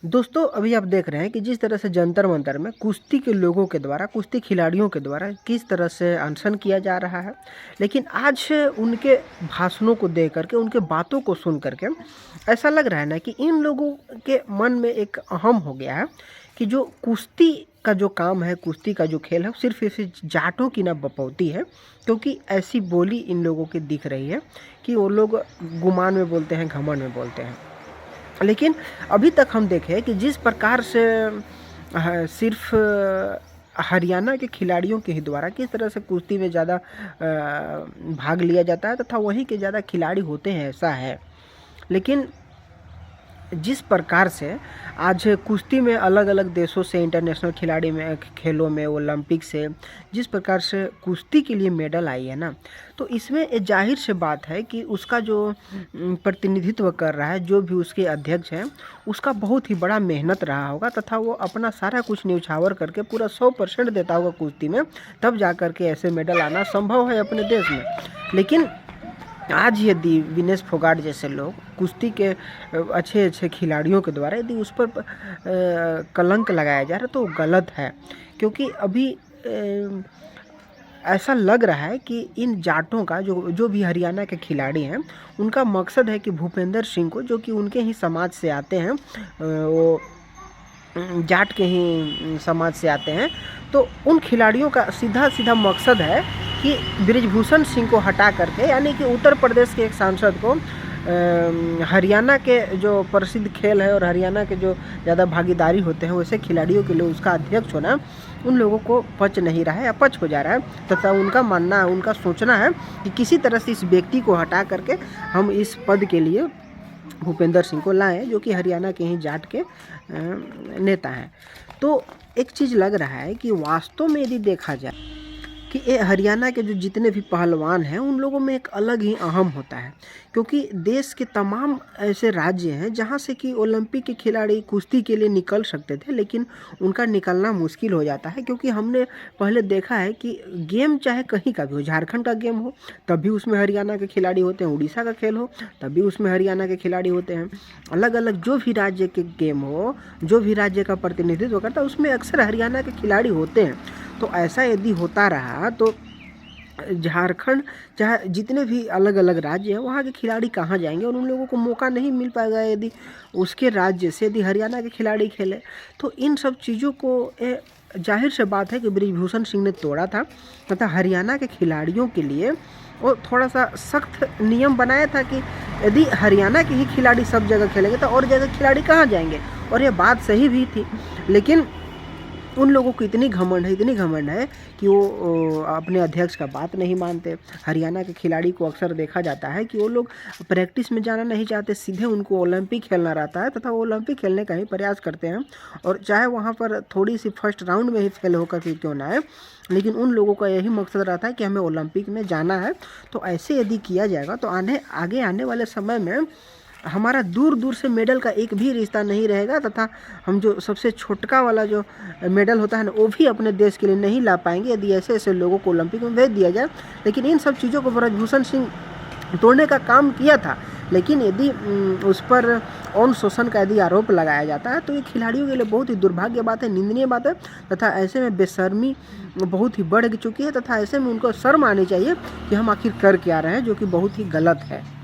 दोस्तों अभी आप देख रहे हैं कि जिस तरह से जंतर मंतर में कुश्ती के लोगों के द्वारा कुश्ती खिलाड़ियों के द्वारा किस तरह से अनशन किया जा रहा है। लेकिन आज उनके भाषणों को देख करके उनके बातों को सुन करके ऐसा लग रहा है ना कि इन लोगों के मन में एक अहम हो गया है कि जो कुश्ती का जो काम है, कुश्ती का जो खेल है, वो सिर्फ इस जाटों की ना बपौती है। क्योंकि ऐसी बोली इन लोगों की दिख रही है कि वो लोग गुमान में बोलते हैं, घमंड में बोलते हैं। लेकिन अभी तक हम देखें कि जिस प्रकार से सिर्फ हरियाणा के खिलाड़ियों के ही द्वारा किस तरह से कुश्ती में ज़्यादा भाग लिया जाता है तथा वहीं के ज़्यादा खिलाड़ी होते हैं, ऐसा है। लेकिन जिस प्रकार से आज कुश्ती में अलग अलग देशों से इंटरनेशनल खिलाड़ी में खेलों में ओलंपिक से जिस प्रकार से कुश्ती के लिए मेडल आई है ना, तो इसमें ये जाहिर से बात है कि उसका जो प्रतिनिधित्व कर रहा है, जो भी उसके अध्यक्ष हैं, उसका बहुत ही बड़ा मेहनत रहा होगा तथा वो अपना सारा कुछ न्यौछावर करके पूरा 100% देता होगा कुश्ती में, तब जा कर के ऐसे मेडल आना संभव है अपने देश में। लेकिन आज यदि विनेश फोगाट जैसे लोग कुश्ती के अच्छे अच्छे खिलाड़ियों के द्वारा यदि उस पर कलंक लगाया जा रहा है तो गलत है। क्योंकि अभी ऐसा लग रहा है कि इन जाटों का जो भी हरियाणा के खिलाड़ी हैं, उनका मकसद है कि भूपेंद्र सिंह को, जो कि उनके ही समाज से आते हैं, वो जाट के ही समाज से आते हैं, तो उन खिलाड़ियों का सीधा सीधा मकसद है कि बृजभूषण सिंह को हटा करके, यानी कि उत्तर प्रदेश के एक सांसद को हरियाणा के जो प्रसिद्ध खेल है और हरियाणा के जो ज़्यादा भागीदारी होते हैं वैसे खिलाड़ियों के लिए उसका अध्यक्ष होना उन लोगों को पच नहीं रहा है, अपच हो जा रहा है। तथा उनका मानना, उनका सोचना है कि किसी तरह से इस व्यक्ति को हटा करके हम इस पद के लिए भूपेंद्र सिंह को लाएं, जो कि हरियाणा के ही जाट के नेता हैं। तो एक चीज़ लग रहा है कि वास्तव में यदि देखा जाए कि ये हरियाणा के जो जितने भी पहलवान हैं उन लोगों में एक अलग ही अहम होता है। क्योंकि देश के तमाम ऐसे राज्य हैं जहाँ से कि ओलंपिक के खिलाड़ी कुश्ती के लिए निकल सकते थे, लेकिन उनका निकलना मुश्किल हो जाता है। क्योंकि हमने पहले देखा है कि गेम चाहे कहीं का भी हो, झारखंड का गेम हो तब भी उसमें हरियाणा के खिलाड़ी होते हैं, उड़ीसा का खेल हो तब भी उसमें हरियाणा के खिलाड़ी होते हैं। अलग अलग जो भी राज्य के गेम हो, जो भी राज्य का प्रतिनिधित्व करता है, उसमें अक्सर हरियाणा के खिलाड़ी होते हैं। तो ऐसा यदि होता रहा तो झारखंड चाहे जितने भी अलग अलग राज्य हैं वहाँ के खिलाड़ी कहाँ जाएंगे और उन लोगों को मौका नहीं मिल पाएगा यदि उसके राज्य से यदि हरियाणा के खिलाड़ी खेले। तो इन सब चीज़ों को जाहिर से बात है कि बृजभूषण सिंह ने तोड़ा था तथा हरियाणा के खिलाड़ियों के लिए वो थोड़ा सा सख्त नियम बनाया था कि यदि हरियाणा के ही खिलाड़ी सब जगह खेलेंगे तो और जगह खिलाड़ी कहाँ जाएंगे। और ये बात सही भी थी, लेकिन उन लोगों को इतनी घमंड है कि वो अपने अध्यक्ष का बात नहीं मानते। हरियाणा के खिलाड़ी को अक्सर देखा जाता है कि वो लोग प्रैक्टिस में जाना नहीं चाहते, सीधे उनको ओलंपिक खेलना रहता है तथा वो ओलंपिक खेलने का ही प्रयास करते हैं। और चाहे वहाँ पर थोड़ी सी फर्स्ट राउंड में ही फेल होकर के क्यों ना आए, लेकिन उन लोगों का यही मकसद रहता है कि हमें ओलंपिक में जाना है। तो ऐसे यदि किया जाएगा तो आगे आने वाले समय में हमारा दूर दूर से मेडल का एक भी रिश्ता नहीं रहेगा तथा हम जो सबसे छोटका वाला जो मेडल होता है ना, वो भी अपने देश के लिए नहीं ला पाएंगे यदि ऐसे ऐसे लोगों को ओलंपिक में भेज दिया जाए। लेकिन इन सब चीज़ों को बृजभूषण सिंह तोड़ने का काम किया था, लेकिन यदि उस पर यौन शोषण का यदि आरोप लगाया जाता है तो ये खिलाड़ियों के लिए बहुत ही दुर्भाग्य बात है, निंदनीय बात है। तथा ऐसे में बेशर्मी बहुत ही बढ़ चुकी है तथा ऐसे में उनको शर्म आनी चाहिए कि हम आखिर कर क्या रहे हैं, जो कि बहुत ही गलत है।